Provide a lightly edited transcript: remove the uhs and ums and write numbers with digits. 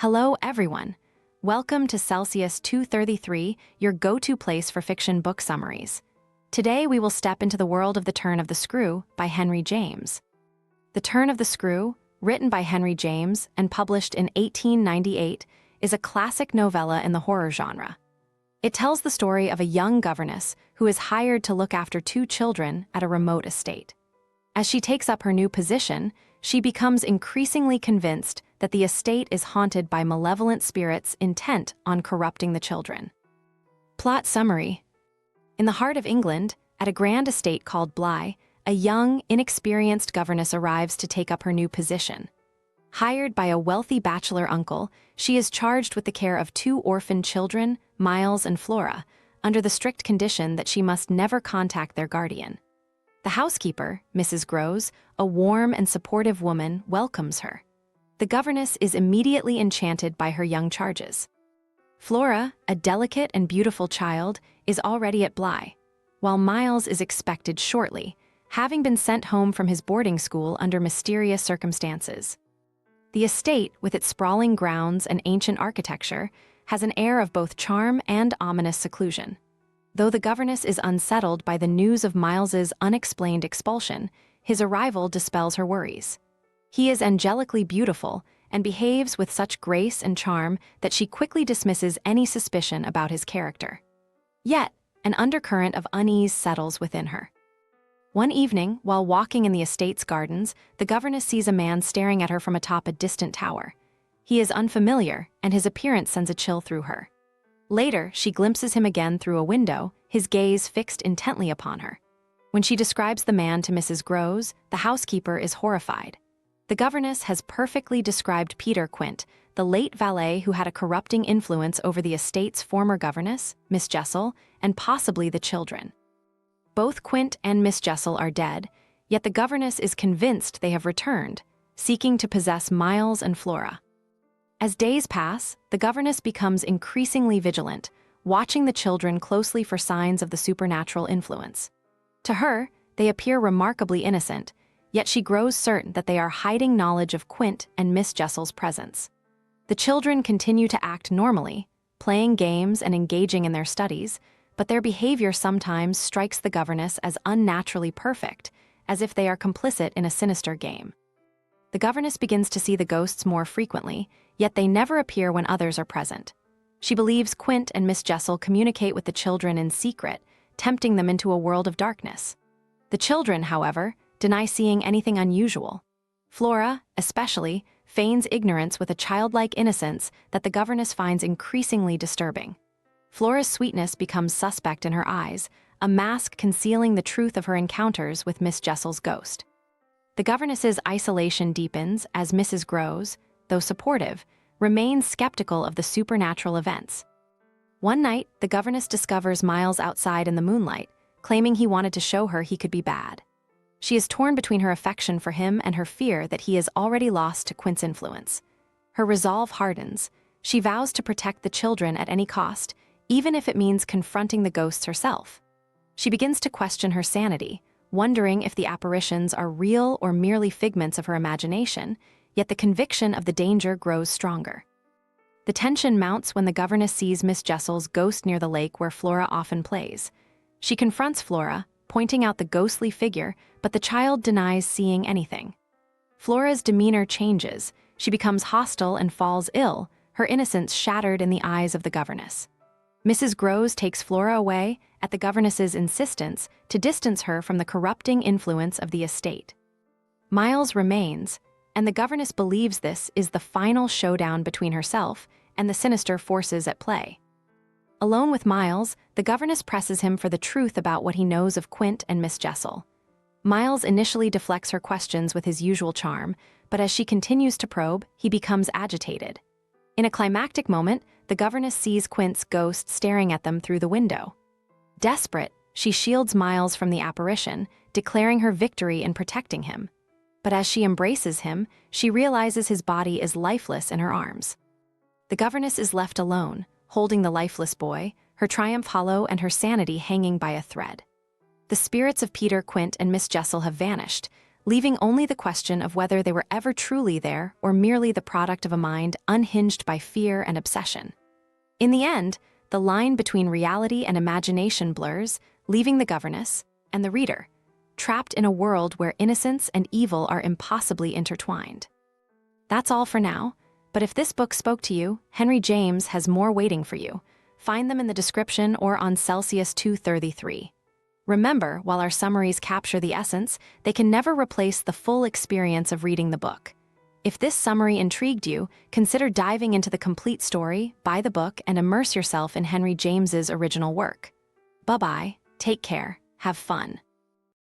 Hello, everyone. Welcome to Celsius 233, your go-to place for fiction book summaries. Today, we will step into the world of The Turn of the Screw by Henry James. The Turn of the Screw, written by Henry James and published in 1898, is a classic novella in the horror genre. It tells the story of a young governess who is hired to look after two children at a remote estate. As she takes up her new position, she becomes increasingly convinced that the estate is haunted by malevolent spirits intent on corrupting the children. Plot summary. In the heart of England, at a grand estate called Bly, a young, inexperienced governess arrives to take up her new position. Hired by a wealthy bachelor uncle, she is charged with the care of two orphan children, Miles and Flora, under the strict condition that she must never contact their guardian. The housekeeper, Mrs. Groves, a warm and supportive woman, welcomes her. The governess is immediately enchanted by her young charges. Flora, a delicate and beautiful child, is already at Bly, while Miles is expected shortly, having been sent home from his boarding school under mysterious circumstances. The estate, with its sprawling grounds and ancient architecture, has an air of both charm and ominous seclusion. Though the governess is unsettled by the news of Miles's unexplained expulsion, his arrival dispels her worries. He is angelically beautiful and behaves with such grace and charm that she quickly dismisses any suspicion about his character. Yet, an undercurrent of unease settles within her. One evening, while walking in the estate's gardens, the governess sees a man staring at her from atop a distant tower. He is unfamiliar, and his appearance sends a chill through her. Later, she glimpses him again through a window, his gaze fixed intently upon her. When she describes the man to Mrs. Groves, the housekeeper is horrified. The governess has perfectly described Peter Quint, the late valet who had a corrupting influence over the estate's former governess, Miss Jessel, and possibly the children. Both Quint and Miss Jessel are dead, yet the governess is convinced they have returned, seeking to possess Miles and Flora. As days pass, the governess becomes increasingly vigilant, watching the children closely for signs of the supernatural influence. To her, they appear remarkably innocent, yet she grows certain that they are hiding knowledge of Quint and Miss Jessel's presence. The children continue to act normally, playing games and engaging in their studies, but their behavior sometimes strikes the governess as unnaturally perfect, as if they are complicit in a sinister game. The governess begins to see the ghosts more frequently, yet they never appear when others are present. She believes Quint and Miss Jessel communicate with the children in secret, tempting them into a world of darkness. The children, however, deny seeing anything unusual. Flora, especially, feigns ignorance with a childlike innocence that the governess finds increasingly disturbing. Flora's sweetness becomes suspect in her eyes, a mask concealing the truth of her encounters with Miss Jessel's ghost. The governess's isolation deepens as Mrs. Groves, though supportive, remains skeptical of the supernatural events. One night, the governess discovers Miles outside in the moonlight, claiming he wanted to show her he could be bad. She is torn between her affection for him and her fear that he is already lost to Quint's influence. Her resolve hardens. She vows to protect the children at any cost, even if it means confronting the ghosts herself. She begins to question her sanity, wondering if the apparitions are real or merely figments of her imagination, yet the conviction of the danger grows stronger. The tension mounts when the governess sees Miss Jessel's ghost near the lake where Flora often plays. She confronts Flora, pointing out the ghostly figure, but the child denies seeing anything. Flora's demeanor changes. She becomes hostile and falls ill, her innocence shattered in the eyes of the governess. Mrs. Groves takes Flora away, at the governess's insistence, to distance her from the corrupting influence of the estate. Miles remains, and the governess believes this is the final showdown between herself and the sinister forces at play. Alone with Miles, the governess presses him for the truth about what he knows of Quint and Miss Jessel. Miles initially deflects her questions with his usual charm, but as she continues to probe, he becomes agitated. In a climactic moment, the governess sees Quint's ghost staring at them through the window. Desperate, she shields Miles from the apparition, declaring her victory in protecting him. But as she embraces him, she realizes his body is lifeless in her arms. The governess is left alone, holding the lifeless boy, her triumph hollow and her sanity hanging by a thread. The spirits of Peter Quint and Miss Jessel have vanished, leaving only the question of whether they were ever truly there or merely the product of a mind unhinged by fear and obsession. In the end, the line between reality and imagination blurs, leaving the governess and the reader, trapped in a world where innocence and evil are impossibly intertwined. That's all for now, but if this book spoke to you, Henry James has more waiting for you. Find them in the description or on Celsius 233. Remember, while our summaries capture the essence, they can never replace the full experience of reading the book. If this summary intrigued you, consider diving into the complete story, buy the book, and immerse yourself in Henry James's original work. Bye-bye, take care, have fun.